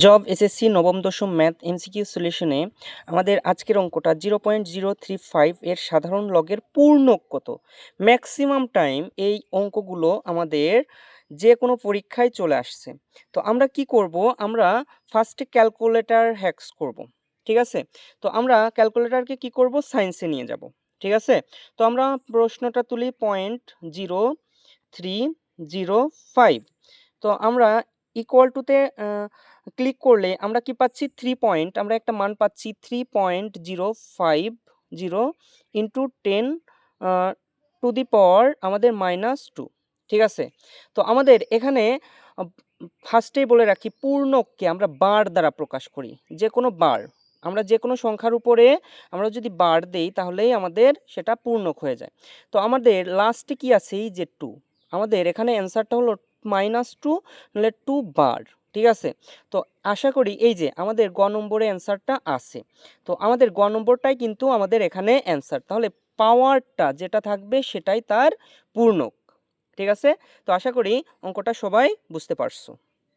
Job SSC নবম দশম math MCQ সলিউশনে আমাদের আজকের অঙ্কটা 0.035 এর সাধারণ লগের পূর্ণক কত। ম্যাক্সিমাম টাইম এই অঙ্কগুলো আমাদের যে কোনো পরীক্ষায় চলে আসছে। তো আমরা কি করব, আমরা ফার্স্টে ক্যালকুলেটর হ্যাক্স করব। ঠিক আছে, তো আমরা ক্যালকুলেটরকে কি করব, সায়েন্সে নিয়ে যাব। ঠিক আছে, তো আমরা প্রশ্নটা তুলি 0.0305। তো আমরা ইকুয়াল টুতে ক্লিক করলে আমরা কি পাচ্ছি, আমরা একটা মান পাচ্ছি 3.050 ইন্টু 10 টু দি পাওয়ার আমাদের -2। ঠিক আছে, তো আমাদের এখানে ফার্স্টেই বলে রাখি, পূর্ণককে আমরা বার দ্বারা প্রকাশ করি। যে কোনো বার, আমরা যে কোনো সংখ্যার উপরে আমরা যদি বার দেই তাহলেই আমাদের সেটা পূর্ণক হয়ে যায়। তো আমাদের লাস্টে কি আছে, এই যে 2, আমাদের এখানে অ্যান্সারটা হলো -2, নাহলে 2 বার। ঠিক আছে, তো আশা করি এই যে আমাদের গ নম্বরে অ্যান্সারটা আছে। তো আমাদের গ নম্বরটাই কিন্তু আমাদের এখানে অ্যান্সার, তাহলে পাওয়ারটা যেটা থাকবে সেটাই তার পূর্ণক। ঠিক আছে, তো আশা করি অঙ্কটা সবাই বুঝতে পারছো।